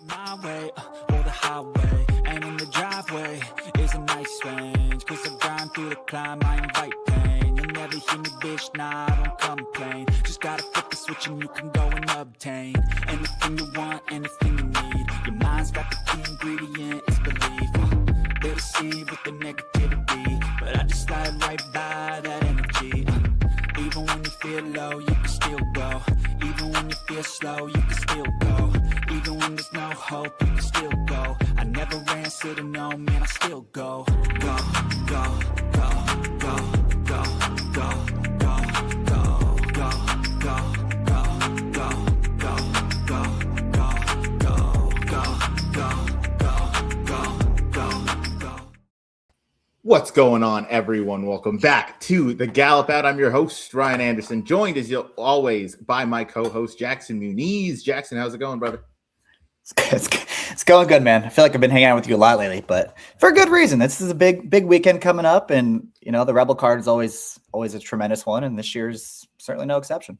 My way, or the highway, and in the driveway is a nice range. Cause I grind through the climb, I invite pain. You'll never hear me, bitch, nah, I don't complain. Just gotta flip the switch and you can go and obtain anything you want, anything you need. Your mind's got the key ingredient, it's belief. They deceive with the negativity, but I just slide right by that energy. Even when you feel low, you can still go. Even when you feel slow, you can still go. Even when there's no hope, you can still go. I never answer to no, man, I still go. Go, go, go, go, go, go, go, go, go, go, go, go, go, go, go. What's going on, everyone? Welcome back to the Gallop Out. I'm your host, Ryan Anderson, joined as always by my co-host, Jackson Muniz. Jackson, how's it going, brother? It's going good, man. I feel like I've been hanging out with you a lot lately, but for a good reason. This is a big weekend coming up, and the Rebel card is always a tremendous one, and this year's certainly no exception.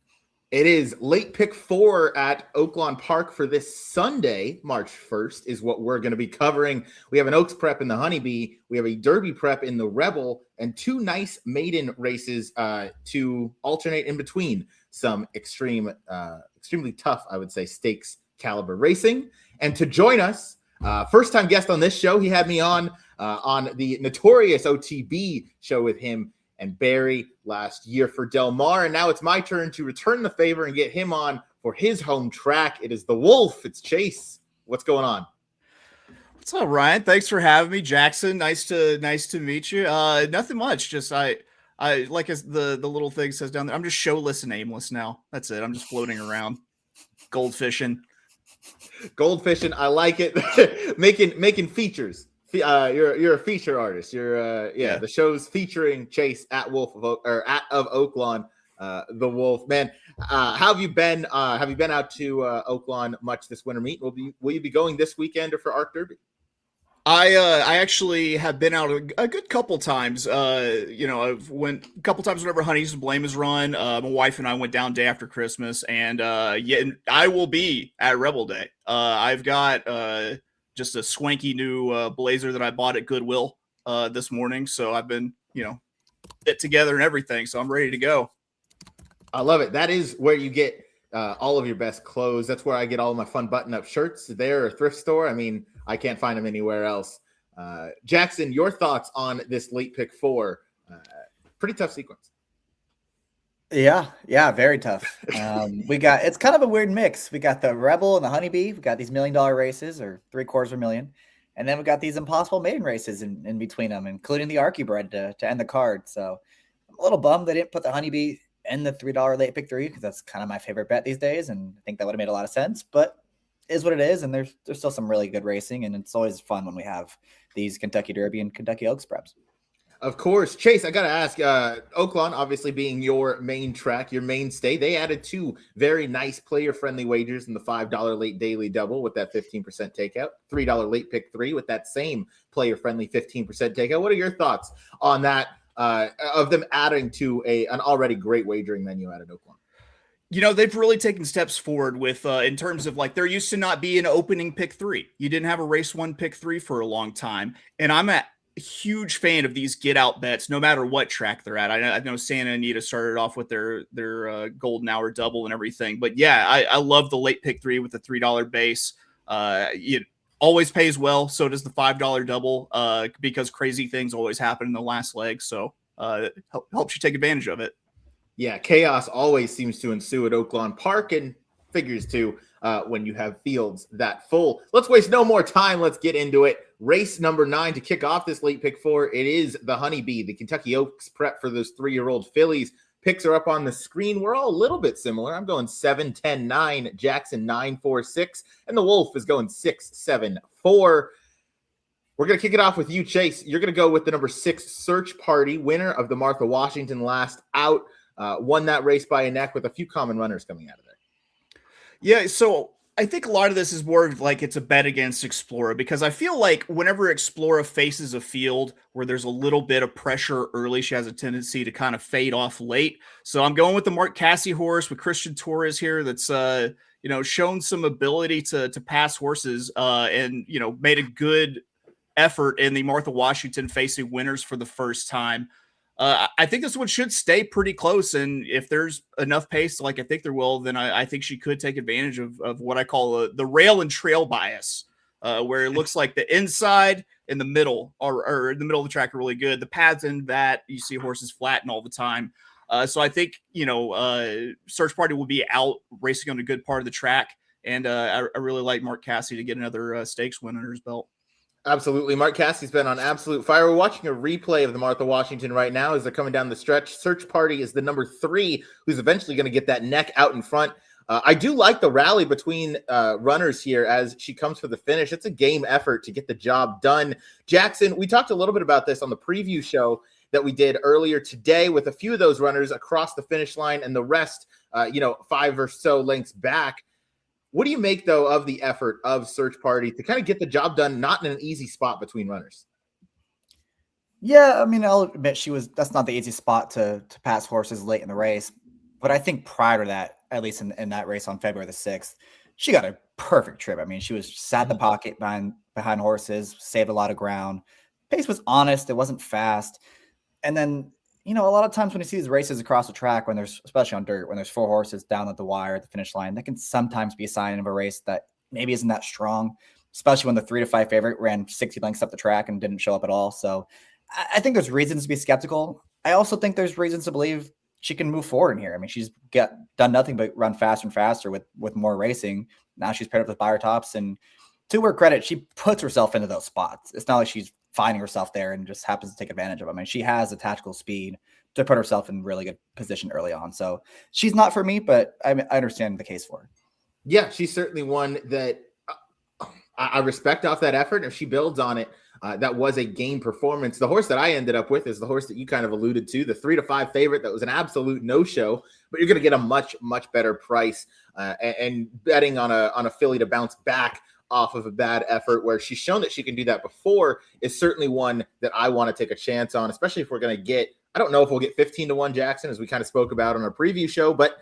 It is late pick 4 at Oaklawn Park for this Sunday, March 1st, is what we're going to be covering. We have an Oaks prep in the Honeybee. We have a Derby prep in the Rebel, and two nice maiden races to alternate in between some extremely tough, I would say, stakes caliber racing. And to join us, first-time guest on this show, he had me on the notorious OTB show with him and Barry last year for Del Mar. And now it's my turn to return the favor and get him on for his home track. It is the Wolf. It's Chase. What's going on? What's up, Ryan? Thanks for having me. Jackson, nice to meet you. Nothing much. Just I like as the little thing says down there, I'm just showless and aimless now. That's it. I'm just floating around, goldfishing. I like it. making features. You're a feature artist. You're the show's featuring Chase at of Oaklawn, the Wolf. Man, how have you been? Have you been out to Oaklawn much this winter meet? Will you be going this weekend or for Arc Derby? I actually have been out a good couple times. I've went a couple times whenever Honey's Blame is run. My wife and I went down day after Christmas, and I will be at Rebel Day. I've got just a swanky new blazer that I bought at Goodwill this morning. So I've been, fit together and everything. So I'm ready to go. I love it. That is where you get all of your best clothes. That's where I get all of my fun button-up shirts. There, a thrift store. I mean, I can't find them anywhere else. Jackson, your thoughts on this late pick 4? Pretty tough sequence. Yeah, very tough. It's kind of a weird mix. We got the Rebel and the Honeybee. We got these $1 million races, or $750,000, and then we got these impossible maiden races in between them, including the Archibred to end the card. So I'm a little bummed they didn't put the Honeybee in the $3 late pick 3, because that's kind of my favorite bet these days, and I think that would have made a lot of sense. But it is what it is, and there's still some really good racing, and it's always fun when we have these Kentucky Derby and Kentucky Oaks preps. Of course. Chase, I got to ask, Oaklawn, obviously being your main track, your mainstay, they added 2 very nice player-friendly wagers in the $5 late daily double with that 15% takeout, $3 late pick 3 with that same player-friendly 15% takeout. What are your thoughts on that, of them adding to an already great wagering menu out at Oaklawn? They've really taken steps forward with in terms of, like, there used to not be an opening pick 3. You didn't have a race 1 pick 3 for a long time. And I'm a huge fan of these get out bets, no matter what track they're at. I know Santa Anita started off with their golden hour double and everything, but yeah, I love the late pick 3 with the $3 base. It always pays well. So does the $5 double, because crazy things always happen in the last leg. So it helps you take advantage of it. Yeah, chaos always seems to ensue at Oaklawn Park, and figures too when you have fields that full. Let's waste no more time. Let's get into it. Race number 9 to kick off this late pick 4. It is the Honeybee, the Kentucky Oaks prep for those 3-year-old fillies. Picks are up on the screen. We're all a little bit similar. I'm going 7, 10, 9. Jackson 9, 4, 6. And the Wolf is going 6, 7, 4. We're going to kick it off with you, Chase. You're going to go with the number 6 Search Party, winner of the Martha Washington last out. Won that race by a neck with a few common runners coming out of there. Yeah, so I think a lot of this is more of like it's a bet against Explorer, because I feel like whenever Explorer faces a field where there's a little bit of pressure early, she has a tendency to kind of fade off late. So I'm going with the Mark Casse horse with Christian Torres here. That's shown some ability to pass horses and made a good effort in the Martha Washington facing winners for the first time. I think this one should stay pretty close, and if there's enough pace, like I think there will, then I think she could take advantage of what I call the rail and trail bias, where it looks like the inside and the middle or in the middle of the track are really good. The paths in that you see horses flatten all the time. So I think Search Party will be out racing on a good part of the track, and I really like Mark Casse to get another stakes win under his belt. Absolutely. Mark Casse's been on absolute fire. We're watching a replay of the Martha Washington right now as they're coming down the stretch. Search Party is the number 3, who's eventually going to get that neck out in front. I do like the rally between runners here as she comes for the finish. It's a game effort to get the job done. Jackson, we talked a little bit about this on the preview show that we did earlier today with a few of those runners across the finish line and the rest, 5 or so lengths back. What do you make, though, of the effort of Search Party to kind of get the job done, not in an easy spot between runners? Yeah, I mean, I'll admit that's not the easiest spot to pass horses late in the race. But I think prior to that, at least in that race on February the 6th, she got a perfect trip. I mean, she was sat in the pocket behind horses, saved a lot of ground. Pace was honest. It wasn't fast. And then, a lot of times when you see these races across the track, especially on dirt, when there's 4 horses down at the wire at the finish line, that can sometimes be a sign of a race that maybe isn't that strong, especially when the 3 to 5 favorite ran 60 lengths up the track and didn't show up at all. So I think there's reasons to be skeptical. I also think there's reasons to believe she can move forward in here. I mean, she's done nothing but run faster and faster with more racing. Now she's paired up with buyer tops, and to her credit, she puts herself into those spots. It's not like she's finding herself there and just happens to take advantage of it. I mean, she has the tactical speed to put herself in really good position early on. So she's not for me, but I understand the case for her. Yeah, she's certainly one that I respect off that effort. If she builds on it, that was a game performance. The horse that I ended up with is the horse that you kind of alluded to, the 3 to 5 favorite. That was an absolute no-show, but you're going to get a much, much better price. And betting on a filly to bounce back off of a bad effort where she's shown that she can do that before is certainly one that I want to take a chance on, especially if we're going to get, I don't know if we'll get 15-1 Jackson, as we kind of spoke about on our preview show, but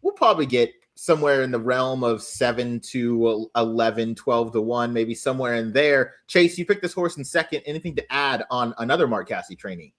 we'll probably get somewhere in the realm of 7 to 11, 12-1, maybe somewhere in there. Chase, you picked this horse in second. Anything to add on another Mark Casse trainee?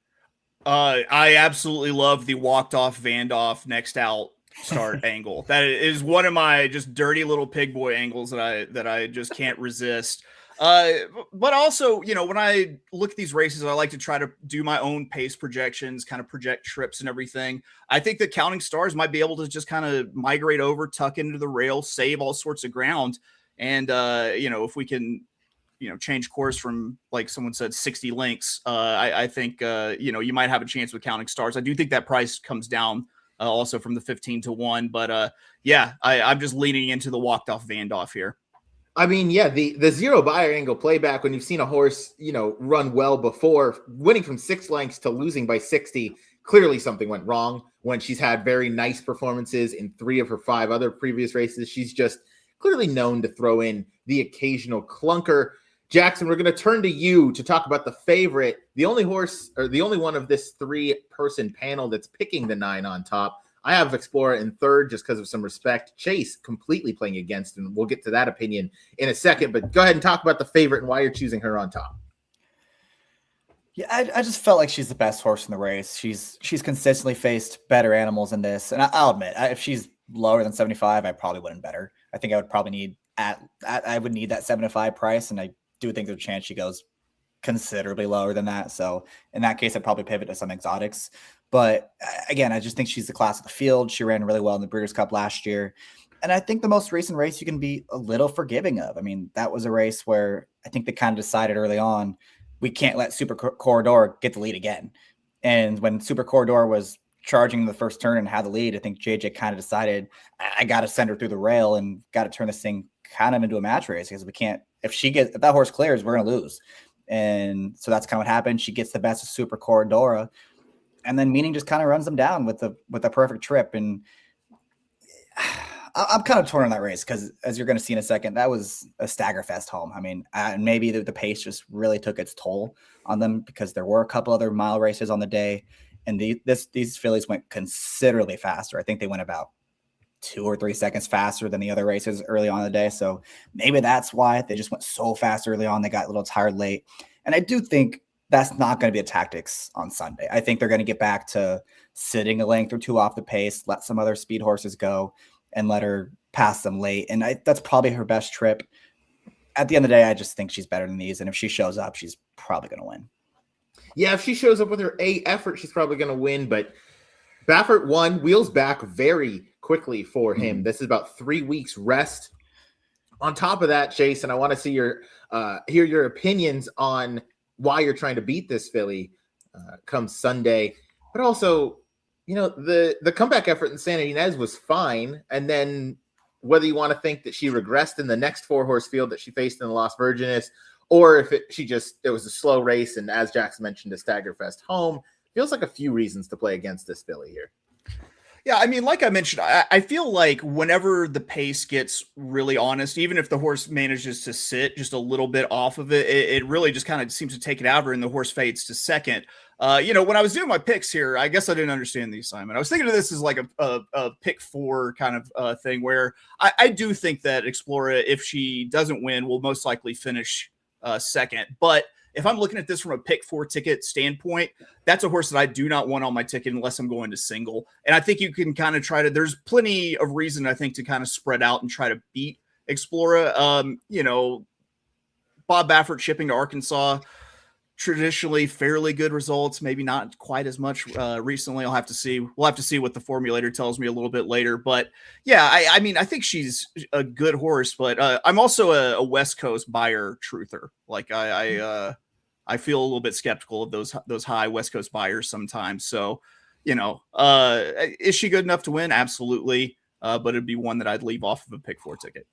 I absolutely love the walked off Vandoff next out start angle. That is one of my just dirty little pig boy angles that I just can't resist. But also, when I look at these races, I like to try to do my own pace projections, kind of project trips and everything. I think the Counting Stars might be able to just kind of migrate over, tuck into the rail, save all sorts of ground. And, if we can, change course from, like someone said, 60 lengths, I think, you might have a chance with Counting Stars. I do think that price comes down also from the 15-1, but I'm just leaning into the walked off Vandoff here. I mean, yeah, the zero buyer angle playback when you've seen a horse, run well before, winning from 6 lengths to losing by 60, clearly something went wrong. When she's had very nice performances in 3 of her 5 other previous races, she's just clearly known to throw in the occasional clunker. Jackson, we're going to turn to you to talk about the favorite, the only horse or the only one of this 3-person panel that's picking the 9 on top. I have Explorer in third just because of some respect. Chase completely playing against, and we'll get to that opinion in a second. But go ahead and talk about the favorite and why you're choosing her on top. Yeah, I just felt like she's the best horse in the race. She's consistently faced better animals in this, and I'll admit, if she's lower than 75, I probably wouldn't bet her. I think I would probably need I would need that 7-5 price, and I do think there's a chance she goes considerably lower than that. So in that case, I'd probably pivot to some exotics. But again, I just think she's the class of the field. She ran really well in the Breeders' Cup last year. And I think the most recent race you can be a little forgiving of. I mean, that was a race where I think they kind of decided early on, we can't let Super Corridor get the lead again. And when Super Corridor was charging the first turn and had the lead, I think JJ kind of decided, I got to send her through the rail and got to turn this thing kind of into a match race, because we can't, if that horse clears, we're going to lose. And so that's kind of what happened. She gets the best of Super Corridora, and then Meaning just kind of runs them down with the perfect trip. And I'm kind of torn on that race because, as you're going to see in a second, that was a stagger fest home. I mean, maybe the pace just really took its toll on them because there were a couple other mile races on the day, and these fillies went considerably faster. I think they went about 2 or 3 seconds faster than the other races early on in the day. So maybe that's why they just went so fast early on. They got a little tired late. And I do think that's not going to be a tactics on Sunday. I think they're going to get back to sitting a length or two off the pace, let some other speed horses go, and let her pass them late. And that's probably her best trip. At the end of the day, I just think she's better than these. And if she shows up, she's probably going to win. Yeah, if she shows up with her A effort, she's probably going to win. But Baffert won, wheels back very quickly for him. This is about 3 weeks rest. On top of that, Jason, I want to see hear your opinions on why you're trying to beat this filly come Sunday. But also, you know, the comeback effort in Santa Ynez was fine. And then whether you want to think that she regressed in the next 4-horse field that she faced in the Las Virgenes, or if it was a slow race, and as Jackson mentioned, a staggerfest home, feels like a few reasons to play against this filly here. Yeah, I mean, like I mentioned, I feel like whenever the pace gets really honest, even if the horse manages to sit just a little bit off of it, it really just kind of seems to take it out of her and the horse fades to second. You know, when I was doing my picks here, I guess I didn't understand the assignment. I was thinking of this as like a pick 4 kind of thing where I do think that Explora, if she doesn't win, will most likely finish second. But if I'm looking at this from a pick 4 ticket standpoint, that's a horse that I do not want on my ticket unless I'm going to single. And I think you can kind of there's plenty of reason, I think, to kind of spread out and try to beat Explora. You know, Bob Baffert shipping to Arkansas, traditionally fairly good results, maybe not quite as much recently. We'll have to see what the formulator tells me a little bit later. But yeah, I mean, I think she's a good horse, but I'm also a West Coast buyer truther. Like I feel a little bit skeptical of those high West Coast buyers sometimes. So, you know, is she good enough to win? Absolutely. But it'd be one that I'd leave off of a pick 4 ticket.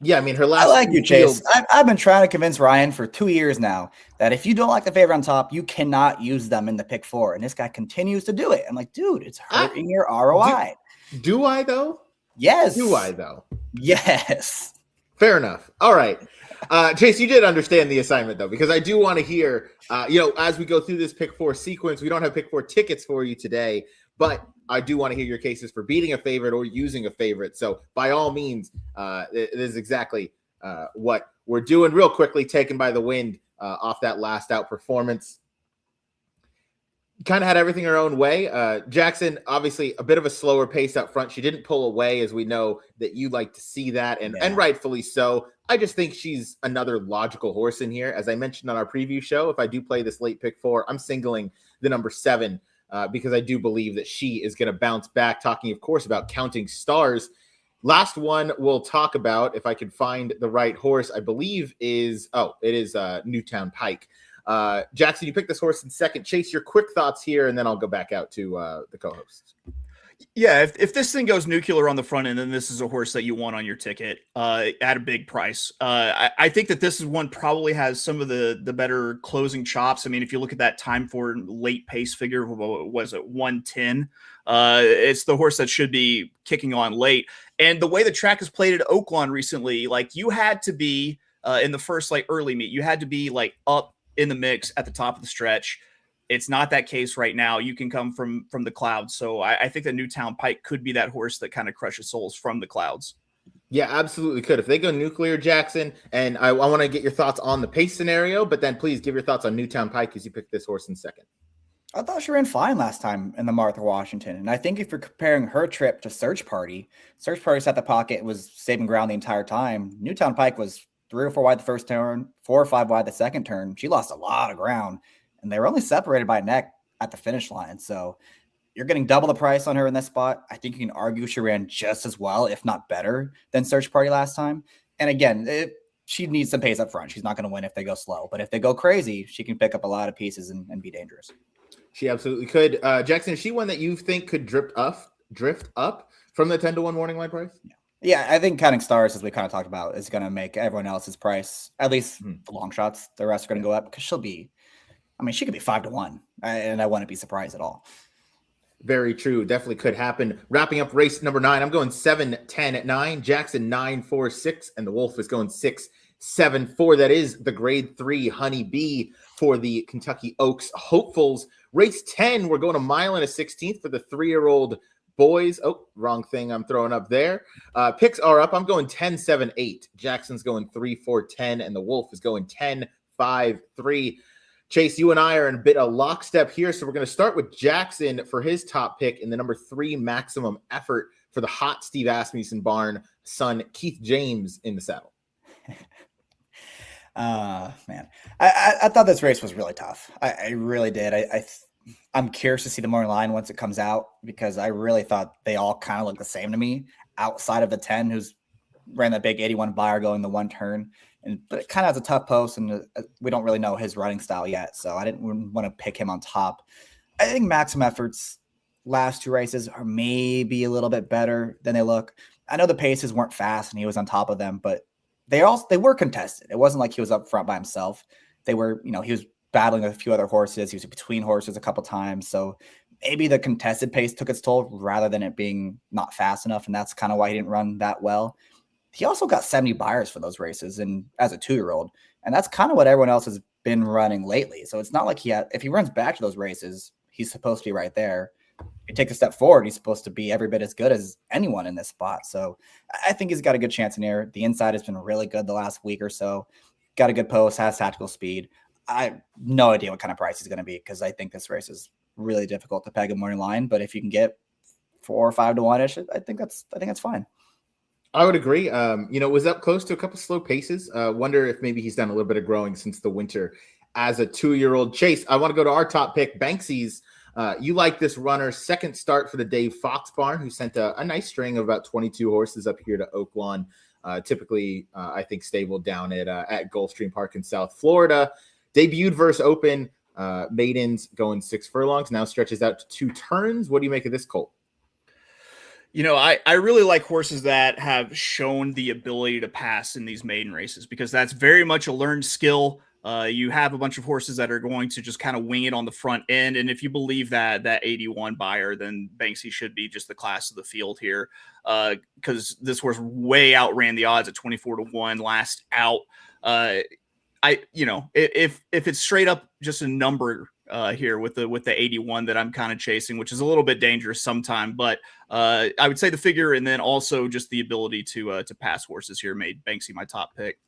Yeah, I mean, her last. I like you, Chase. I've been trying to convince Ryan for 2 years now that if you don't like the favorite on top, you cannot use them in the pick 4. And this guy continues to do it. I'm like, dude, it's hurting your ROI. Do I, though? Yes. Do I, though? Yes. Fair enough. All right. Chase, you did understand the assignment, though, because I do want to hear, you know, as we go through this pick 4 sequence, we don't have pick 4 tickets for you today, but I do want to hear your cases for beating a favorite or using a favorite. So by all means, it is exactly what we're doing. Real quickly, Taken by the Wind off that last out performance. Kind of had everything her own way. Jackson, obviously a bit of a slower pace up front. She didn't pull away, as we know that you like to see that, and rightfully so. I just think she's another logical horse in here. As I mentioned on our preview show, if I do play this late pick 4, I'm singling the number 7 because I do believe that she is going to bounce back. Talking, of course, about Counting Stars. Last one we'll talk about, if I can find the right horse, I believe it is Newtown Pike. Jackson, you picked this horse in second. Chase, your quick thoughts here, and then I'll go back out to the co-hosts. Yeah, if this thing goes nuclear on the front end, then this is a horse that you want on your ticket at a big price. I think that this is one probably has some of the better closing chops. I mean, if you look at that time for late pace figure, was it 110? It's the horse that should be kicking on late. And the way the track has played at Oaklawn recently, like you had to be in the first like early meet, you had to be like up in the mix at the top of the stretch. It's not that case right now. You can come from the clouds. So I think that Newtown Pike could be that horse that kind of crushes souls from the clouds. Yeah, absolutely could. If they go nuclear, Jackson, and I want to get your thoughts on the pace scenario, but then please give your thoughts on Newtown Pike as you picked this horse in second. I thought she ran fine last time in the Martha Washington. And I think if you're comparing her trip to Search Party sat the pocket, was saving ground the entire time. Newtown Pike was 3 or 4 wide the first turn, 4 or 5 wide the second turn. She lost a lot of ground. And they were only separated by a neck at the finish line. So you're getting double the price on her in this spot. I think you can argue she ran just as well, if not better, than Search Party last time. And again, she needs some pace up front. She's not going to win if they go slow. But if they go crazy, she can pick up a lot of pieces and be dangerous. She absolutely could. Jackson, is she one that you think could drift up from the 10-1 morning line price? Yeah, I think Counting Stars, as we kind of talked about, is going to make everyone else's price, at least the long shots. The rest are going to go up because she could be 5-1, and I wouldn't be surprised at all. Very true. Definitely could happen. Wrapping up race number 9, I'm going 7, 10, 9. Jackson 9, 4, 6, and the Wolf is going 6, 7, 4. That is the grade 3 Honeybee for the Kentucky Oaks hopefuls. Race 10, we're going a mile and a 16th for the 3-year-old boys. Oh, wrong thing I'm throwing up there. Picks are up. I'm going 10, 7, 8. Jackson's going 3, 4, 10, and the Wolf is going 10, 5, 3. Chase, you and I are in a bit of lockstep here, so we're going to start with Jackson for his top pick in the number 3 maximum effort for the hot Steve Asmussen barn, son Keith James in the saddle. Man, I thought this race was really tough. I really did. I'm curious to see the morning line once it comes out, because I really thought they all kind of looked the same to me outside of the 10 who's ran that big 81 buyer going the one turn. But it kind of has a tough post, and we don't really know his running style yet, so I didn't want to pick him on top. I think maximum efforts last 2 races are maybe a little bit better than they look. I know the paces weren't fast and he was on top of them, but they were contested. It wasn't like he was up front by himself. They were, he was battling with a few other horses. He was between horses a couple times, so maybe the contested pace took its toll rather than it being not fast enough, and that's kind of why he didn't run that well. He also got 70 buyers for those races, and as a 2-year-old, and that's kind of what everyone else has been running lately. So it's not like if he runs back to those races, he's supposed to be right there. If he takes a step forward, he's supposed to be every bit as good as anyone in this spot. So I think he's got a good chance in here. The inside has been really good the last week or so. Got a good post, has tactical speed. I have no idea what kind of price he's going to be, because I think this race is really difficult to peg a morning line. But if you can get 4 or 5 to 1-ish, I think that's fine. I would agree. Was up close to a couple slow paces. Wonder if maybe he's done a little bit of growing since the winter as a 2-year-old. Chase, I want to go to our top pick, Banksy's. You like this runner, second start for the Dave Fox barn, who sent a nice string of about 22 horses up here to Oaklawn. Typically, I think stable down at Gulfstream Park in South Florida. Debuted versus open, maidens going 6 furlongs, now stretches out to 2 turns. What do you make of this colt? I really like horses that have shown the ability to pass in these maiden races, because that's very much a learned skill. You have a bunch of horses that are going to just kind of wing it on the front end. And if you believe that 81 buyer, then Banksy should be just the class of the field here, because this horse way outran the odds at 24-1 last out. If it's straight up just a number here with the 81 that I'm kind of chasing, which is a little bit dangerous sometime, but I would say the figure, and then also just the ability to pass horses here made Banksy my top pick.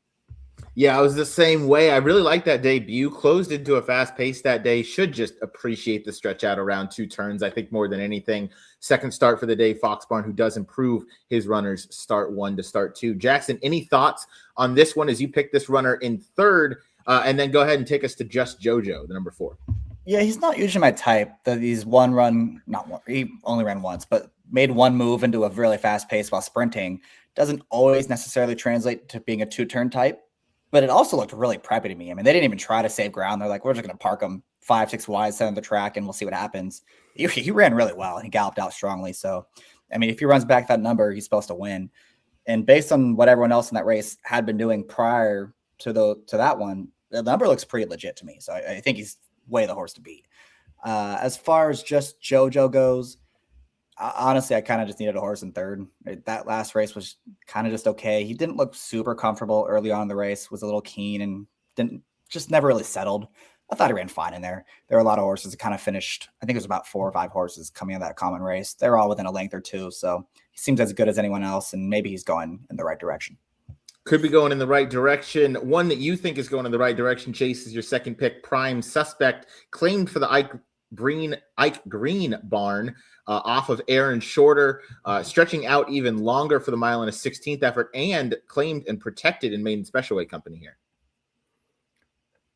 Yeah, I was the same way. I really like that debut. Closed into a fast pace that day. Should just appreciate the stretch out around 2 turns, I think, more than anything. Second start for the Dave Fox barn, who does improve his runners start 1 to start 2. Jackson, any thoughts on this one as you pick this runner in third? And then go ahead and take us to Just JoJo, the number 4. Yeah, he's not usually my type. He only ran once, but made one move into a really fast pace while sprinting. Doesn't always necessarily translate to being a 2-turn type, but it also looked really preppy to me. I mean, they didn't even try to save ground. They're like, we're just going to park him 5, 6 wide, center the track, and we'll see what happens. He ran really well, and he galloped out strongly. So, I mean, if he runs back that number, he's supposed to win. And based on what everyone else in that race had been doing prior to that one, the number looks pretty legit to me. So I think he's way the horse to beat. As far as Just JoJo goes, honestly, I kind of just needed a horse in third. That last race was kind of just okay. He didn't look super comfortable early on in the race, was a little keen, and never really settled. I thought he ran fine in there. There were a lot of horses that kind of finished. I think it was about 4 or 5 horses coming in that common race. They're all within a length or 2. So he seems as good as anyone else, and maybe he's going in the right direction. Could be going in the right direction. One that you think is going in the right direction, Chase, is your second pick, Prime Suspect, claimed for the Ike Green barn off of Aaron Shorter, stretching out even longer for the mile and a 16th effort, and claimed and protected in maiden special weight company here.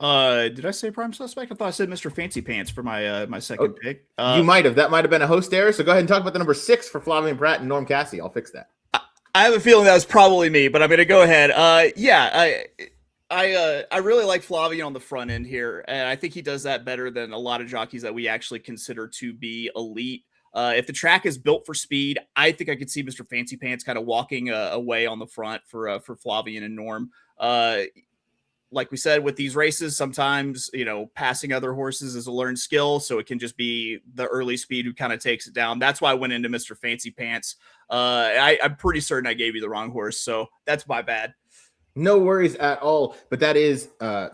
Did I say Prime Suspect? I thought I said Mr. Fancy Pants for my second pick. You might have. That might have been a host error. So go ahead and talk about the number 6 for Flavian Pratt and Norm Cassie. I'll fix that. I have a feeling that was probably me, but I'm going to go ahead. I really like Flavian on the front end here, and I think he does that better than a lot of jockeys that we actually consider to be elite. If the track is built for speed, I think I could see Mr. Fancy Pants kind of walking away on the front for Flavian and Norm. like we said, with these races, sometimes, passing other horses is a learned skill. So it can just be the early speed who kind of takes it down. That's why I went into Mr. Fancy Pants. I'm pretty certain I gave you the wrong horse. So that's my bad. No worries at all. But that is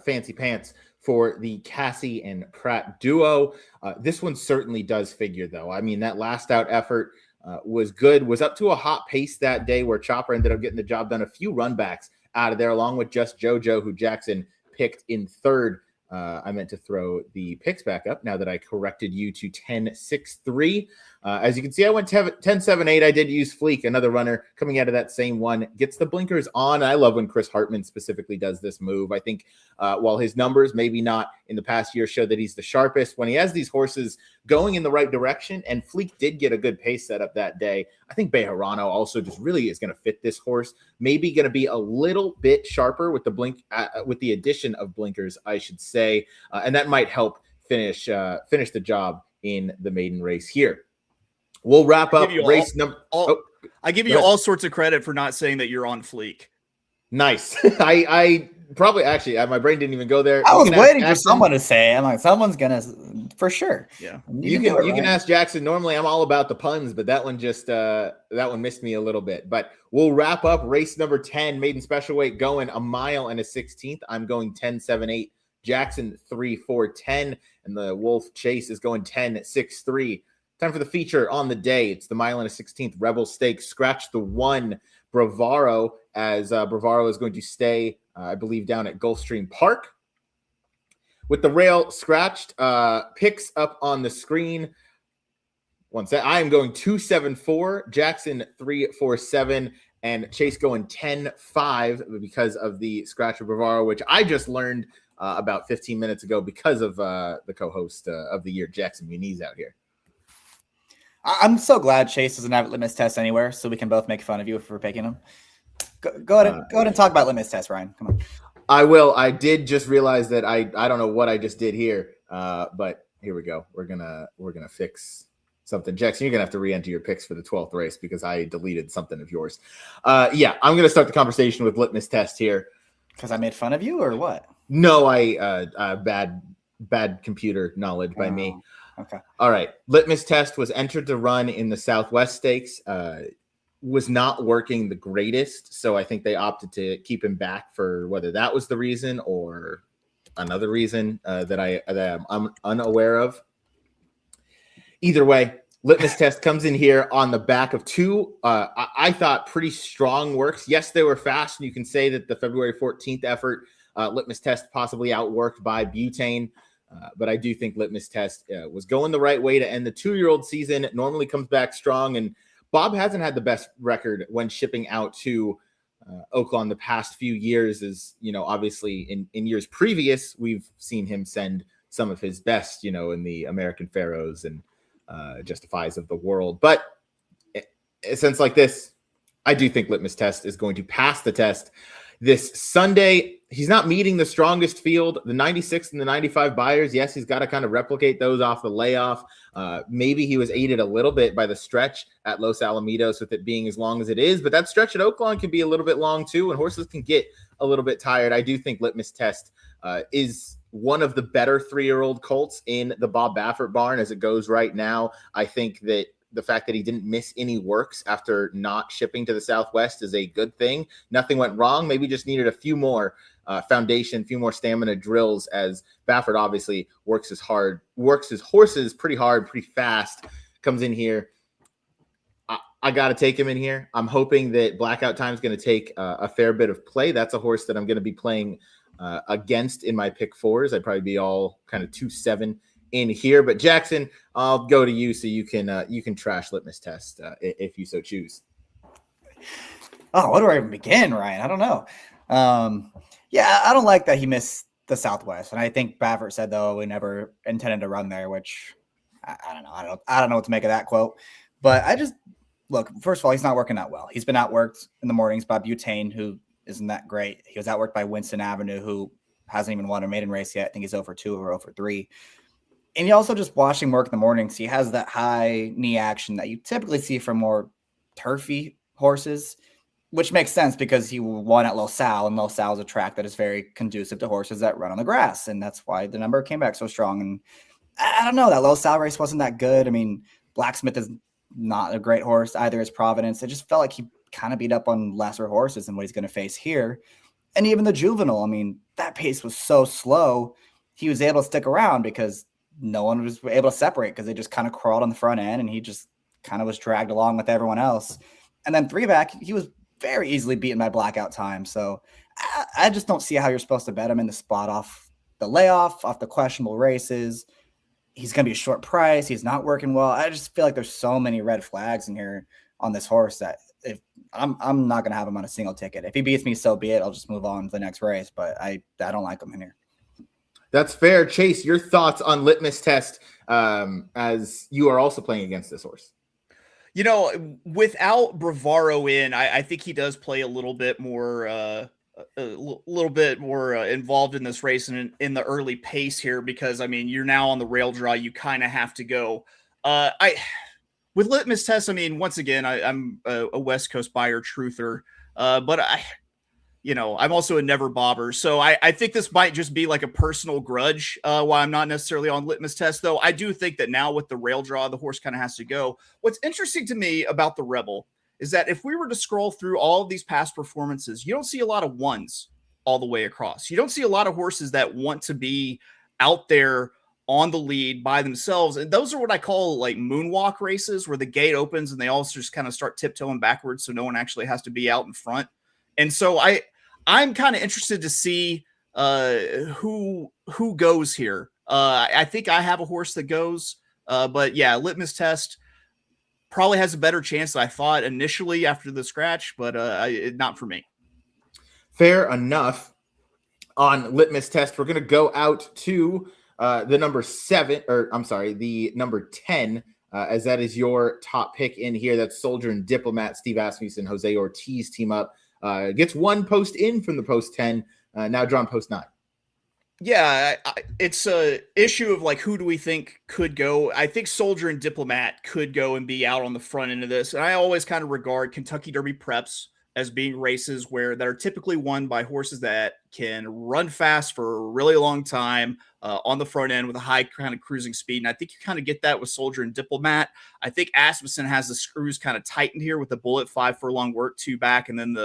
Fancy Pants for the Cassie and Pratt duo. This one certainly does figure, though. I mean, that last out effort was good, was up to a hot pace that day where Chopper ended up getting the job done. A few runbacks out of there, along with Just JoJo, who Jackson picked in third. I meant to throw the picks back up now that I corrected you to 10-6-3. As you can see, I went 10-7-8. I did use Fleek, another runner coming out of that same one, gets the blinkers on. I love when Chris Hartman specifically does this move. I think while his numbers maybe not in the past year show that he's the sharpest, when he has these horses going in the right direction, and Fleek did get a good pace setup that day, I think Bejarano also just really is going to fit this horse. Maybe going to be a little bit sharper with with the addition of blinkers, I should say, and that might help finish the job in the maiden race here. We'll wrap up race number. I give you all sorts of credit for not saying that you're on fleek. Nice. I probably actually my brain didn't even go there. I was waiting for someone to say it. I'm like, someone's gonna for sure. Yeah. You can ask Jackson. Normally I'm all about the puns, but that one just that one missed me a little bit. But we'll wrap up race number 10, maiden special weight, going a mile and a 16th. I'm going 10-7-8. Jackson 3-4-10, and the Wolf Chase is going 10-6-3. Time for the feature on the day. It's the mile and a 16th Rebel Stakes. Scratch the 1 Bravaro, as Bravaro is going to stay, I believe, down at Gulfstream Park. With the rail scratched, picks up on the screen. One set. I am going 2-7-4, Jackson 3-4-7, and Chase going 10-5 because of the scratch of Bravaro, which I just learned about 15 minutes ago because of the co-host of the year, Jackson Muniz, out here. I'm so glad Chase doesn't have litmus test anywhere, so we can both make fun of you for picking him. Go ahead and talk about litmus test, Ryan. Come on. I will. I did just realize that I don't know what I just did here, but here we go. We're gonna fix something. Jackson, you're gonna have to re-enter your picks for the 12th race because I deleted something of yours. Yeah, I'm gonna start the conversation with litmus test here. Because I made fun of you, or what? No, bad computer knowledge by me. Okay. All right. Litmus test was entered to run in the Southwest Stakes. Was not working the greatest, so I think they opted to keep him back for whether that was the reason or another reason that I'm unaware of. Either way, litmus test comes in here on the back of 2. I thought pretty strong works. Yes, they were fast, and you can say that the February 14th effort, litmus test possibly outworked by Butane. But I do think litmus test was going the right way to end the 2-year-old season. It normally comes back strong, and Bob hasn't had the best record when shipping out to Oaklawn the past few years. As obviously in years previous, we've seen him send some of his best, in the American Pharaohs and Justifies of the world. But a sense like this, I do think litmus test is going to pass the test this Sunday. He's not meeting the strongest field, the 96 and the 95 buyers. Yes, he's got to kind of replicate those off the layoff. Maybe he was aided a little bit by the stretch at Los Alamitos with it being as long as it is, but that stretch at Oaklawn can be a little bit long too, and horses can get a little bit tired. I do think litmus test is one of the better 3-year-old colts in the Bob Baffert barn as it goes right now. I think that the fact that he didn't miss any works after not shipping to the Southwest is a good thing. Nothing went wrong. Maybe just needed a few more foundation, few more stamina drills, as Baffert obviously works his horses pretty hard, pretty fast. Comes in here. I got to take him in here. I'm hoping that Blackout Time is going to take a fair bit of play. That's a horse that I'm going to be playing against in my pick 4s. I'd probably be all kind of 2-7 in here, but Jackson, I'll go to you so you can trash litmus test if you so choose. Oh, where do I even begin, Ryan? I don't know. Yeah, I don't like that he missed the Southwest, and I think Baffert said though we never intended to run there, which I don't know. I don't know what to make of that quote, but I just look. First of all, he's not working that well. He's been outworked in the mornings by Butane, who isn't that great. He was outworked by Winston Avenue, who hasn't even won a maiden race yet. I think he's 0-2 or 0-3. And you also just watch him work in the mornings. He has that high knee action that you typically see from more turfy horses. which makes sense because he won at Los Al, and Los Al is a track that is very conducive to horses that run on the grass, and that's why the number came back so strong. And I don't know, that Los Al race wasn't that good. I mean, Blacksmith is not a great horse, either is Providence. It just felt like he kind of beat up on lesser horses than what he's going to face here. And even the Juvenile, I mean, that pace was so slow. He was able to stick around because no one was able to separate because they just kind of crawled on the front end, and he just kind of was dragged along with everyone else. And then 3-back, he was very easily beaten by Blackout Time. So I just don't see how you're supposed to bet him in the spot off the layoff, off the questionable races. He's going to be a short price. He's not working well. I just feel like there's so many red flags in here on this horse that if I'm not going to have him on a single ticket. If he beats me, so be it. I'll just move on to the next race, but I don't like him in here. That's fair. Chase, your thoughts on Litmus Test as you are also playing against this horse? You know, without Bravaro in, I think he does play a little bit more involved in this race and in the early pace here, because I mean, you're now on the rail draw. You kind of have to go. With Litmus Test, I mean, once again, I'm a West Coast buyer truther, but I'm also a never bobber. So I think this might just be like a personal grudge why I'm not necessarily on Litmus Test, though. I do think that now with the rail draw, the horse kind of has to go. What's interesting to me about the Rebel is that if we were to scroll through all of these past performances, you don't see a lot of ones all the way across. You don't see a lot of horses that want to be out there on the lead by themselves. And those are what I call like moonwalk races, where the gate opens and they all just kind of start tiptoeing backwards so no one actually has to be out in front. And so I'm kind of interested to see who goes here. I think I have a horse that goes, but yeah, Litmus Test probably has a better chance than I thought initially after the scratch, but not for me. Fair enough. On Litmus Test, we're going to go out to the number 10, as that is your top pick in here. That's Soldier and Diplomat. Steve Asmussen, Jose Ortiz team up. Gets one post in from the post 10, now drawn post 9. Yeah, it's a issue of like, who do we think could go? I think Soldier and Diplomat could go and be out on the front end of this. And I always kind of regard Kentucky Derby preps as being races that are typically won by horses that can run fast for a really long time on the front end with a high kind of cruising speed. And I think you kind of get that with Soldier and Diplomat. I think Asmussen has the screws kind of tightened here with the Bullet 5 furlong work, 2 back, and then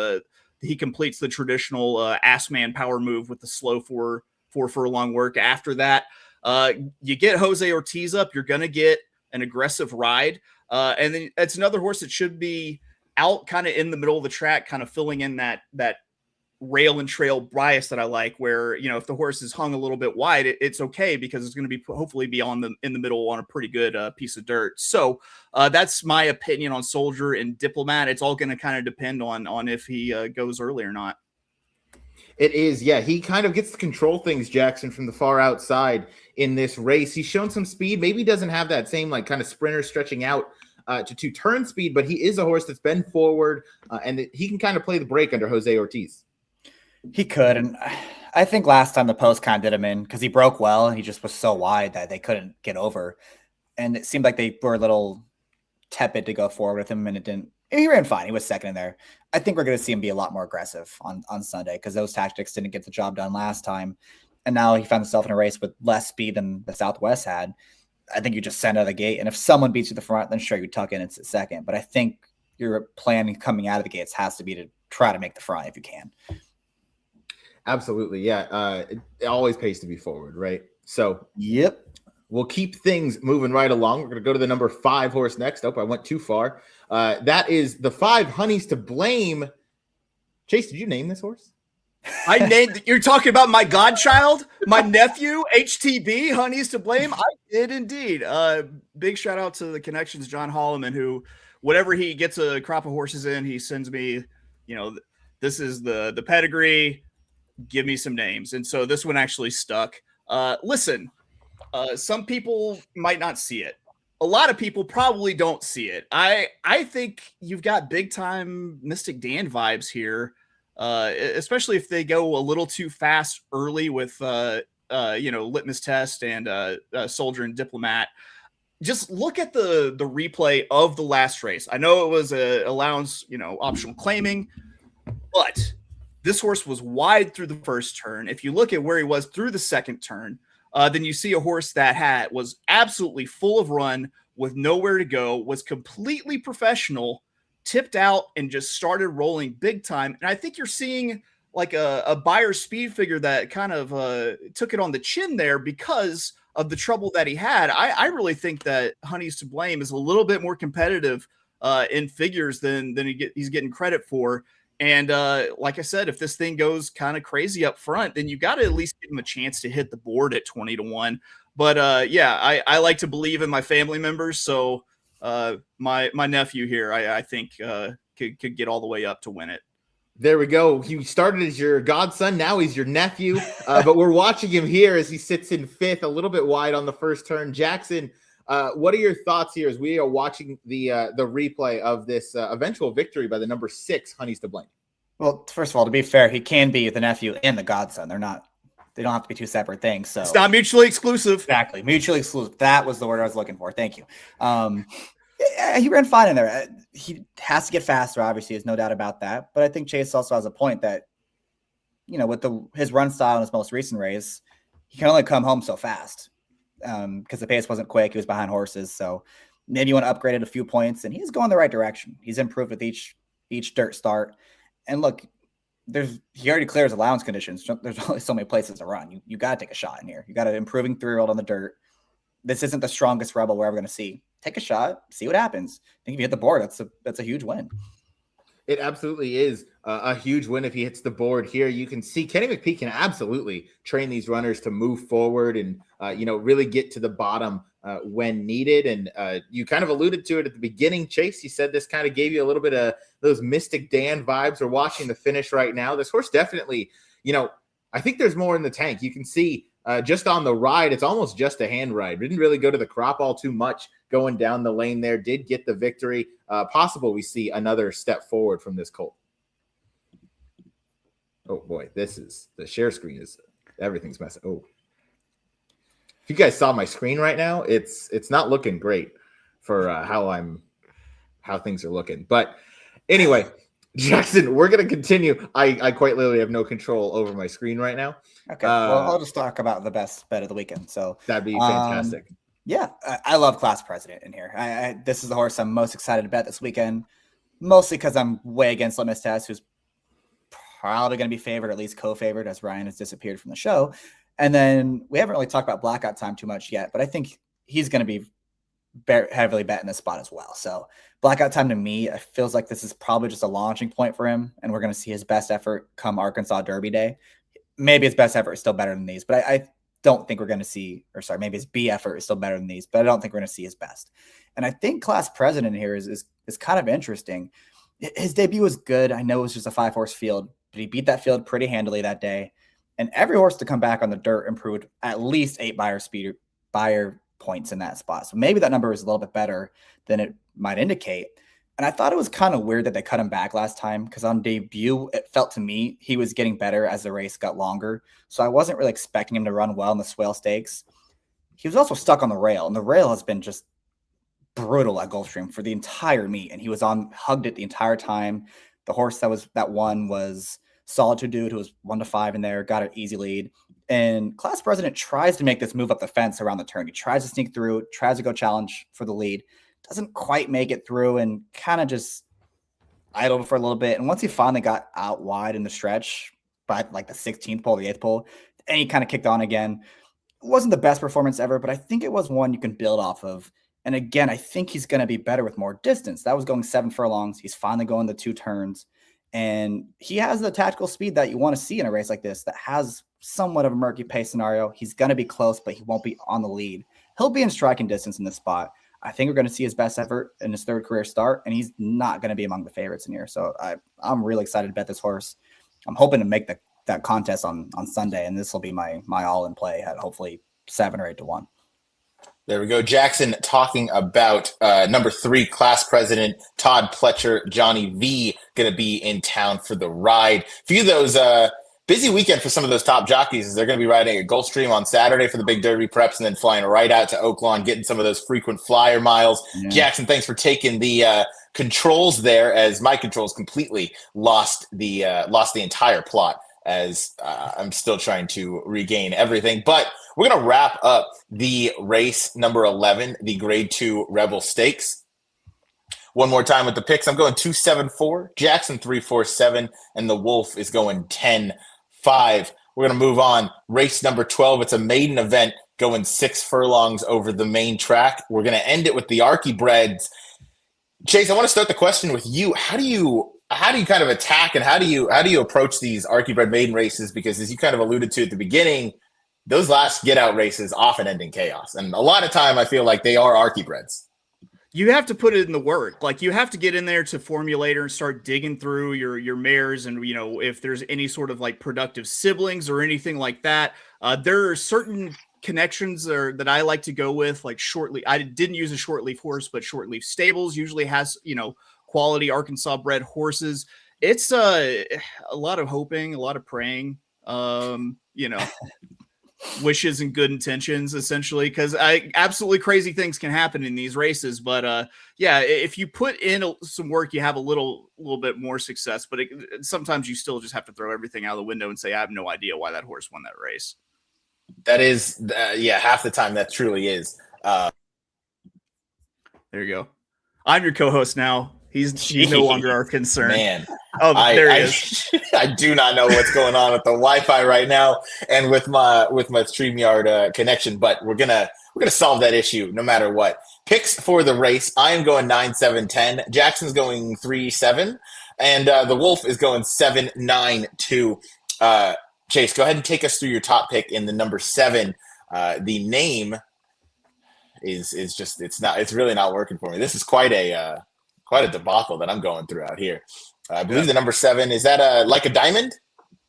he completes the traditional Assman power move with the slow 4 furlong work. After that, you get Jose Ortiz up, you're going to get an aggressive ride. And then it's another horse that should be out kind of in the middle of the track, kind of filling in that rail and trail bias that I like, where, if the horse is hung a little bit wide, it's okay because it's going to be hopefully be in the middle on a pretty good piece of dirt. So that's my opinion on Soldier and Diplomat. It's all going to kind of depend on if he goes early or not. It is, yeah. He kind of gets to control things, Jackson, from the far outside in this race. He's shown some speed. Maybe he doesn't have that same like kind of sprinter stretching out to turn speed, but he is a horse that's been forward, and he can kind of play the break under Jose Ortiz. He could, and I think last time the post kind of did him in because he broke well and he just was so wide that they couldn't get over. And it seemed like they were a little tepid to go forward with him, and it didn't. He ran fine. He was second in there. I think we're going to see him be a lot more aggressive on Sunday because those tactics didn't get the job done last time. And now he found himself in a race with less speed than the Southwest had. I think you just send out of the gate. And if someone beats you the front, then sure, you tuck in, it's a second. But I think your plan coming out of the gates has to be to try to make the front if you can. Absolutely. Yeah. It always pays to be forward, right? So, yep. We'll keep things moving right along. We're going to go to the number 5 horse next. Oh, I went too far. That is the 5 Honeys to Blame. Chase, did you name this horse? I named. You're talking about my godchild, my nephew, HTB, Honeys to Blame. I did indeed. Big shout out to the connections, John Holloman, who whatever he gets a crop of horses in, he sends me. This is the pedigree. Give me some names, and so this one actually stuck. Listen, some people might not see it. A lot of people probably don't see it. I think you've got big time Mystic Dan vibes here. Especially if they go a little too fast early with, Litmus Test and Soldier and Diplomat. Just look at the replay of the last race. I know it was a allowance, optional claiming, But this horse was wide through the first turn. If you look at where he was through the second turn, then you see a horse that was absolutely full of run, with nowhere to go, was completely professional, tipped out, and just started rolling big time. And I think you're seeing like a Beyer speed figure that kind of took it on the chin there because of the trouble that he had. I really think that Honey's to Blame is a little bit more competitive in figures than he's getting credit for. And like I said, if this thing goes kind of crazy up front, then you got to at least give him a chance to hit the board at 20-1. But yeah, I like to believe in my family members. So my nephew here, I think could get all the way up to win it. There we go. He started as your godson. Now he's your nephew. But we're watching him here as he sits in fifth, a little bit wide on the first turn. Jackson, what are your thoughts here as we are watching the replay of this eventual victory by the number 6, Honey's to Blame? Well, first of all, to be fair, he can be the nephew and the godson. They don't have to be two separate things. So it's not mutually exclusive. Exactly. Mutually exclusive. That was the word I was looking for. Thank you. Yeah, he ran fine in there. He has to get faster, obviously. There's no doubt about that. But I think Chase also has a point that, with his run style in his most recent race, he can only come home so fast because the pace wasn't quick. He was behind horses. So maybe you want to upgrade it a few points. And he's going the right direction. He's improved with each dirt start. And look, he already clears allowance conditions. There's only so many places to run. You got to take a shot in here. You got an improving 3-year-old on the dirt. This isn't the strongest Rebel we're ever going to see. Take a shot, see what happens. I think if you hit the board, that's a huge win. It absolutely is a huge win if he hits the board here. You can see Kenny McPhee can absolutely train these runners to move forward and, really get to the bottom when needed. And you kind of alluded to it at the beginning, Chase. You said this kind of gave you a little bit of those Mystic Dan vibes. We're watching the finish right now. This horse definitely, I think there's more in the tank. You can see just on the ride, it's almost just a hand ride. Didn't really go to the crop all too much going down the lane there. Did get the victory. Possible we see another step forward from this colt. Oh boy, the share screen is everything's messy. Oh, if you guys saw my screen right now, it's not looking great for how things are looking. But anyway, Jackson, we're gonna continue. I quite literally have no control over my screen right now. Okay, well, I'll just talk about the best bet of the weekend. So that'd be fantastic. Yeah, I love Class President in here. This is the horse I'm most excited to bet this weekend, mostly because I'm way against Litmus Test, who's probably going to be favored, at least co-favored, as Ryan has disappeared from the show. And then we haven't really talked about Blackout Time too much yet, but I think he's going to be heavily bet in this spot as well. So Blackout Time to me, it feels like this is probably just a launching point for him, and we're going to see his best effort come Arkansas Derby Day. Maybe his best effort is still better than these, but I don't think we're going to see, maybe his B effort is still better than these, but I don't think we're going to see his best. And I think Class President here is kind of interesting. His debut was good. I know it was just a 5-horse field, but he beat that field pretty handily that day. And every horse to come back on the dirt improved at least 8 Beyer points in that spot. So maybe that number is a little bit better than it might indicate. And I thought it was kind of weird that they cut him back last time because on debut, it felt to me he was getting better as the race got longer. So I wasn't really expecting him to run well in the Swale Stakes. He was also stuck on the rail, and the rail has been just brutal at Gulfstream for the entire meet, and he was hugged it the entire time. The horse that won was Solitude Dude, who was 1-5 in there, got an easy lead. And Class President tries to make this move up the fence around the turn. He tries to sneak through, tries to go challenge for the lead. Doesn't quite make it through and kind of just idled for a little bit. And once he finally got out wide in the stretch by like the 16th pole, the 8th pole, and he kind of kicked on again. It wasn't the best performance ever, but I think it was one you can build off of. And again, I think he's going to be better with more distance. That was going 7 furlongs. He's finally going the 2 turns. And he has the tactical speed that you want to see in a race like this that has somewhat of a murky pace scenario. He's going to be close, but he won't be on the lead. He'll be in striking distance in this spot. I think we're going to see his best effort in his 3rd career start, and he's not going to be among the favorites in here. So I'm really excited to bet this horse. I'm hoping to make that contest on Sunday, and this will be my all-in play at hopefully 7 or 8 to 1. There we go. Jackson talking about number 3 Class President, Todd Pletcher, Johnny V, going to be in town for the ride. A few of those busy weekend for some of those top jockeys as they're going to be riding at Gulfstream on Saturday for the big Derby preps and then flying right out to Oaklawn, getting some of those frequent flyer miles. Yeah. Jackson, thanks for taking the controls there, as my controls completely lost the entire plot as I'm still trying to regain everything. But we're going to wrap up the race number 11, the Grade 2 Rebel Stakes. One more time with the picks. I'm going 2-7-4, Jackson 3-4-7, and the Wolf is going 10-5. We're going to move on. Race number 12. It's a maiden event going 6 furlongs over the main track. We're going to end it with the Archiebreds. Chase, I want to start the question with you. How do you kind of attack and how do you approach these Archibred maiden races? Because as you kind of alluded to at the beginning, those last get out races often end in chaos. And a lot of time I feel like they are Archibreds. You have to put it in the work. Like, you have to get in there to Formulator and start digging through your mares. And, you know, if there's any sort of like productive siblings or anything like that, there are certain connections that I like to go with, like shortleaf. I didn't use a shortleaf horse, but shortleaf stables usually has, you know, quality Arkansas bred horses. It's a lot of hoping, a lot of praying, you know, wishes and good intentions, essentially, because absolutely crazy things can happen in these races. But yeah, if you put in some work, you have a little bit more success. But sometimes you still just have to throw everything out of the window and say, I have no idea why that horse won that race. That is, yeah, half the time that truly is. There you go. I'm your co-host now. He's no longer our concern. Man. Oh, there he is. I do not know what's going on with the Wi-Fi right now and with my StreamYard connection, but we're gonna solve that issue no matter what. Picks for the race: I am going 9-7-10. Jackson's going 3-7, and the Wolf is going 7-9-2. Chase, go ahead and take us through your top pick in the number 7. The name is just it's really not working for me. This is quite a debacle that I'm going through out here. I believe the number 7 is that Like a Diamond.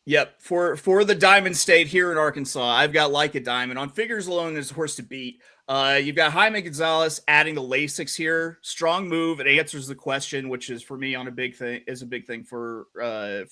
Yep, for the Diamond State here in Arkansas, I've got Like a Diamond on figures alone. There's a horse to beat. You've got Jaime Gonzalez adding the Lasix here. Strong move. It answers the question, which is for me a big thing for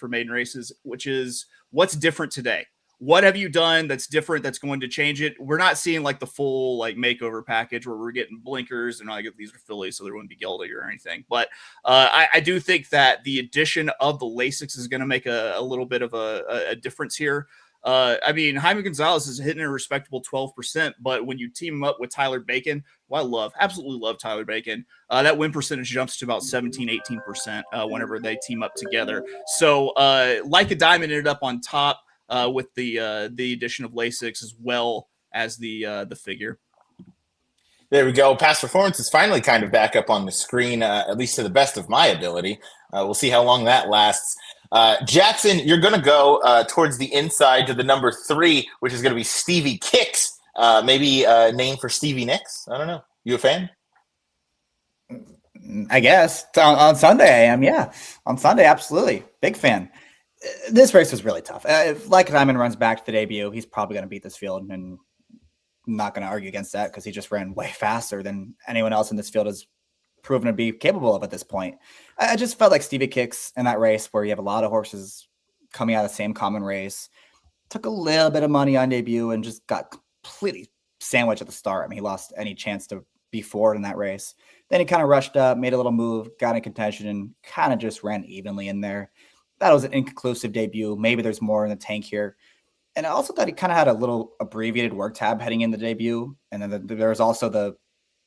maiden races, which is what's different today. What have you done that's different that's going to change it? We're not seeing like the full like makeover package where we're getting blinkers and these are fillies, so there wouldn't be gelding or anything. But I do think that the addition of the Lasix is going to make a little bit of a difference here. I mean, Jaime Gonzalez is hitting a respectable 12%, but when you team him up with Tyler Bacon, absolutely love Tyler Bacon, that win percentage jumps to about 17-18% whenever they team up together. So Like a Diamond ended up on top. With the addition of Lasix as well as the figure. There we go. Past performance is finally kind of back up on the screen, at least to the best of my ability. We'll see how long that lasts. Jackson, you're going to go towards the inside to the number 3, which is going to be Stevie Kicks. Maybe a name for Stevie Nicks. I don't know. You a fan? I guess on Sunday I am. Yeah, on Sunday, absolutely, big fan. This race was really tough. If Like a Diamond runs back to the debut, he's probably going to beat this field, and I'm not going to argue against that because he just ran way faster than anyone else in this field has proven to be capable of at this point. I just felt like Stevie Kicks in that race where you have a lot of horses coming out of the same common race, took a little bit of money on debut and just got completely sandwiched at the start. I mean, he lost any chance to be forward in that race. Then he kind of rushed up, made a little move, got in contention, and kind of just ran evenly in there. That was an inconclusive debut. Maybe there's more in the tank here. And I also thought he kind of had a little abbreviated work tab heading in the debut. And then there was also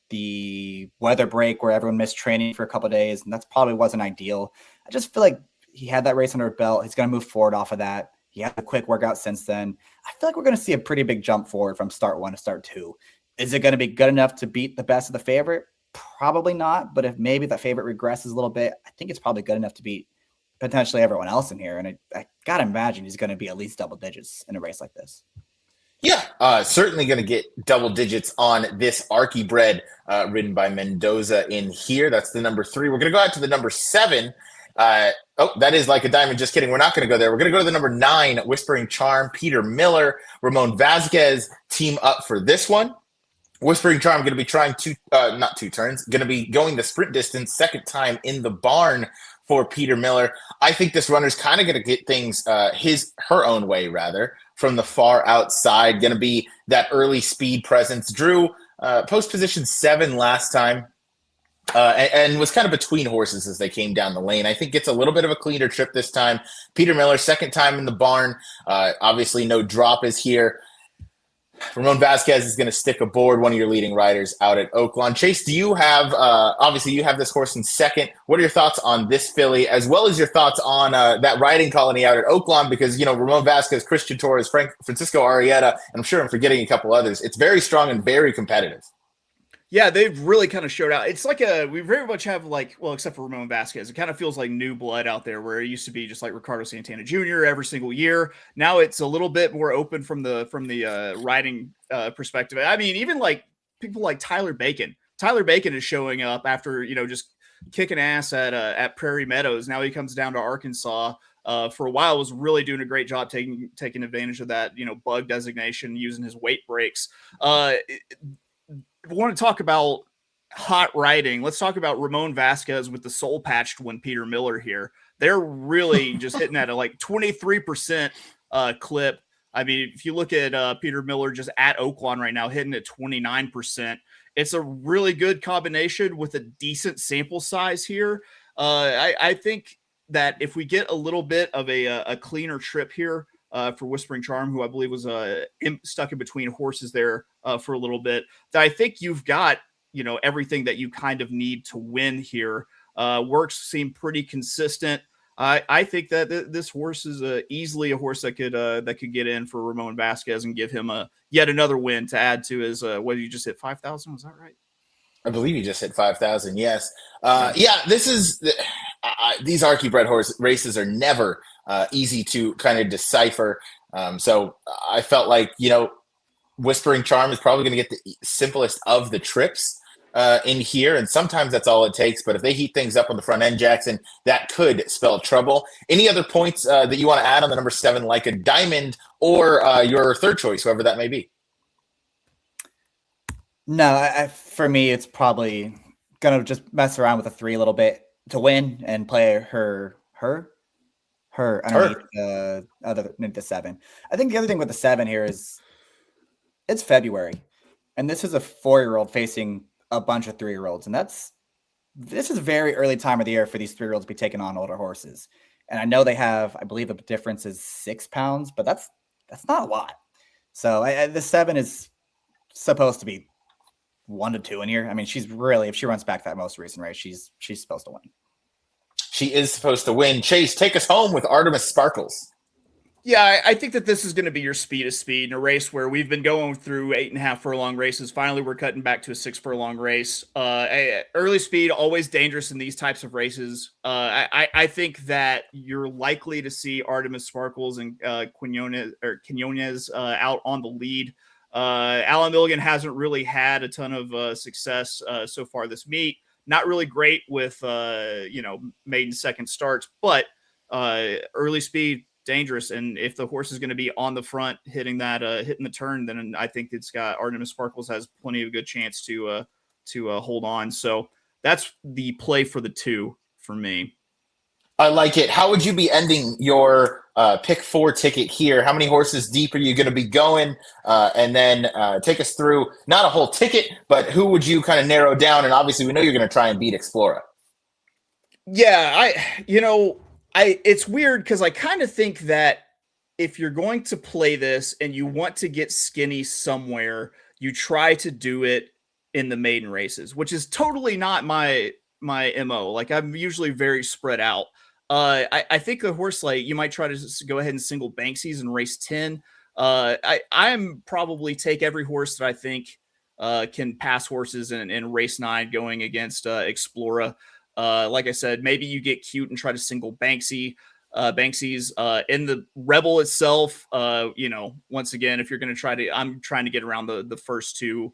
the weather break where everyone missed training for a couple of days. And that's probably wasn't ideal. I just feel like he had that race under his belt. He's going to move forward off of that. He had a quick workout since then. I feel like we're going to see a pretty big jump forward from start 1 to start 2. Is it going to be good enough to beat the best of the favorite? Probably not. But if maybe the favorite regresses a little bit, I think it's probably good enough to beat potentially everyone else in here. And I got to imagine he's going to be at least double digits in a race like this. Yeah, certainly going to get double digits on this Archibred ridden by Mendoza in here. That's the number 3. We're going to go out to the number 7. That is Like a Diamond. Just kidding. We're not going to go there. We're going to go to the number 9, Whispering Charm. Peter Miller, Ramon Vasquez team up for this one. Whispering Charm going to be trying not 2 turns, going to be going the sprint distance, second time in the barn for Peter Miller. I think this runner's kind of going to get things her own way, rather, from the far outside. Going to be that early speed presence. Drew post position 7 last time. And was kind of between horses as they came down the lane. I think gets a little bit of a cleaner trip this time. Peter Miller, second time in the barn. Obviously, no drop is here. Ramon Vasquez is going to stick aboard, one of your leading riders out at Oaklawn. Chase, do you have, obviously you have this horse in second. What are your thoughts on this filly, as well as your thoughts on that riding colony out at Oaklawn? Because, Ramon Vasquez, Christian Torres, Francisco Arrieta, and I'm sure I'm forgetting a couple others. It's very strong and very competitive. Yeah, they've really kind of showed out. It's like we very much have except for Ramon Vasquez, it kind of feels like new blood out there, where it used to be just like Ricardo Santana Jr. every single year. Now it's a little bit more open from the riding perspective. I mean, even like people like Tyler Bacon. Tyler Bacon is showing up after just kicking ass at Prairie Meadows. Now he comes down to Arkansas. For a while was really doing a great job taking advantage of that bug designation, using his weight breaks. We want to talk about hot riding. Let's talk about Ramon Vasquez with the soul patched one, Peter Miller here. They're really just hitting at a 23% clip. I mean, if you look at Peter Miller just at Oaklawn right now, hitting at 29%, it's a really good combination with a decent sample size here. I think that if we get a little bit of a cleaner trip here, for Whispering Charm, who I believe was stuck in between horses there for a little bit, that I think you've got, everything that you kind of need to win here. Works seem pretty consistent. I think that this horse is easily a horse that could get in for Ramon Vasquez and give him yet another win to add to his, what did you just hit, 5,000? Was that right? I believe he just hit 5,000. Yes. This is these Archie bred horse races are never easy to kind of decipher. So I felt like, Whispering Charm is probably going to get the simplest of the trips in here. And sometimes that's all it takes. But if they heat things up on the front end, Jackson, that could spell trouble. Any other points that you want to add on the number 7, like a diamond, or your third choice, whoever that may be? No, for me, it's probably going to just mess around with a 3 a little bit to win and play her underneath the 7. I think the other thing with the 7 here is it's February, and this is a 4-year-old facing a bunch of 3-year-olds, and this is a very early time of the year for these 3-year-olds to be taking on older horses. And I know they have, I believe the difference is 6 pounds, but that's not a lot. So the 7 is supposed to be 1 to 2 in here. I mean, she's really, if she runs back that most recent race, she's supposed to win. She is supposed to win. Chase, take us home with Artemis Sparkles. Yeah, I think that this is going to be your speed of speed in a race where we've been going through 8.5 furlong races. Finally, we're cutting back to a 6 furlong race. Early speed, always dangerous in these types of races. I think that you're likely to see Artemis Sparkles and Quinones out on the lead. Alan Milligan hasn't really had a ton of success so far this meet. Not really great with maiden second starts, but early speed, dangerous. And if the horse is going to be on the front hitting the turn, then I think it's got Artemis Sparkles has plenty of a good chance to hold on. So that's the play for the 2 for me. I like it. How would you be ending your pick 4 ticket here? How many horses deep are you going to be going? And then take us through not a whole ticket, but who would you kind of narrow down? And obviously we know you're going to try and beat Explora. Yeah, it's weird because I kind of think that if you're going to play this and you want to get skinny somewhere, you try to do it in the maiden races, which is totally not my MO. Like, I'm usually very spread out. I think the horse, like, you might try to just go ahead and single Banksy's in race 10. I'm probably take every horse that I think can pass horses in race 9 going against Explora. Like I said, maybe you get cute and try to single Banksy's in the Rebel itself. Once again, if you're going to I'm trying to get around the first 2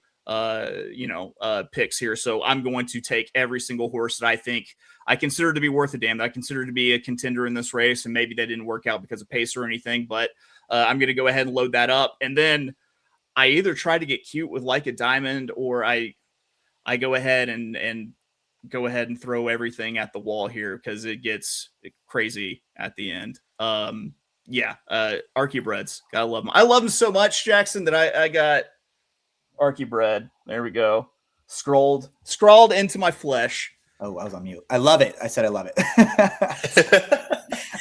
picks here. So I'm going to take every single horse that I think I consider to be worth a damn, that I consider to be a contender in this race. And maybe that didn't work out because of pace or anything, but I'm going to go ahead and load that up. And then I either try to get cute with Like a Diamond, or I go ahead and go ahead and throw everything at the wall here because it gets crazy at the end. Archiebreds, gotta love them. I love them so much, Jackson, that I got Archibred. There we go. Scrawled into my flesh. Oh, I was on mute. I love it. I said I love it.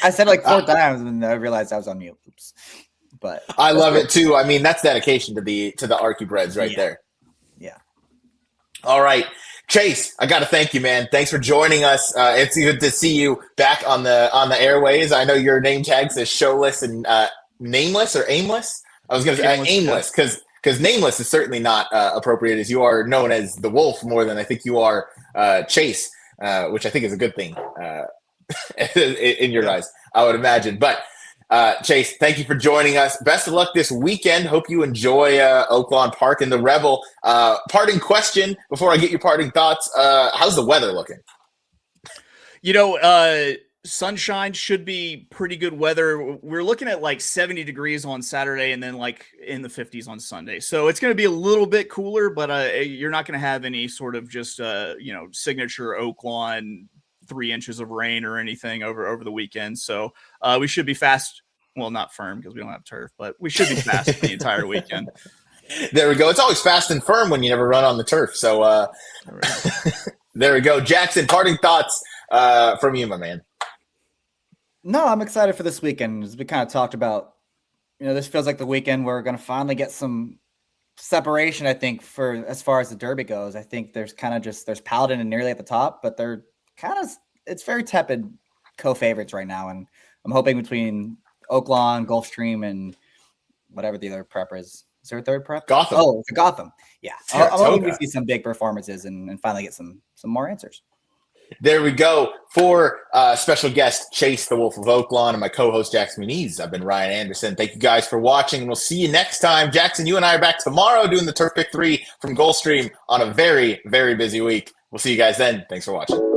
I said it like 4 times and I realized I was on mute. Oops. But I love it too. I mean, that's dedication to the Archiebreds right there. Yeah. All right. Chase, I got to thank you, man. Thanks for joining us. It's good to see you back on the airways. I know your name tag says showless and nameless or aimless. I was going to say aimless because nameless is certainly not appropriate, as you are known as the Wolf more than I think you are Chase, which I think is a good thing in your eyes, I would imagine. But Chase, thank you for joining us. Best of luck this weekend. Hope you enjoy Oaklawn Park and the Rebel. Parting question before I get your parting thoughts. How's the weather looking? Sunshine should be pretty good weather. We're looking at like 70 degrees on Saturday and then like in the 50s on Sunday. So it's going to be a little bit cooler, but you're not going to have any sort of just, signature Oaklawn 3 inches of rain or anything over the weekend. So we should be fast. Well, not firm because we don't have turf, but we should be fast the entire weekend. There we go. It's always fast and firm when you never run on the turf. So there we go. Jackson, parting thoughts from you, my man. No, I'm excited for this weekend. As we kind of talked about, this feels like the weekend where we're going to finally get some separation, I think, for as far as the Derby goes. I think there's there's Paladin and Nearly at the top, but they're it's very tepid co-favorites right now. And I'm hoping between Oaklawn, Gulfstream, and whatever the other prep is. Is there a third prep? Gotham. Oh, Gotham. Yeah. I'm hoping we see some big performances and finally get some more answers. There we go. For special guest Chase, the Wolf of Oaklawn, and my co-host Jackson Muniz, I've been Ryan Anderson. Thank you guys for watching, and we'll see you next time. Jackson, you and I are back tomorrow doing the Turf Pick 3 from Gulfstream on a very, very busy week. We'll see you guys then. Thanks for watching.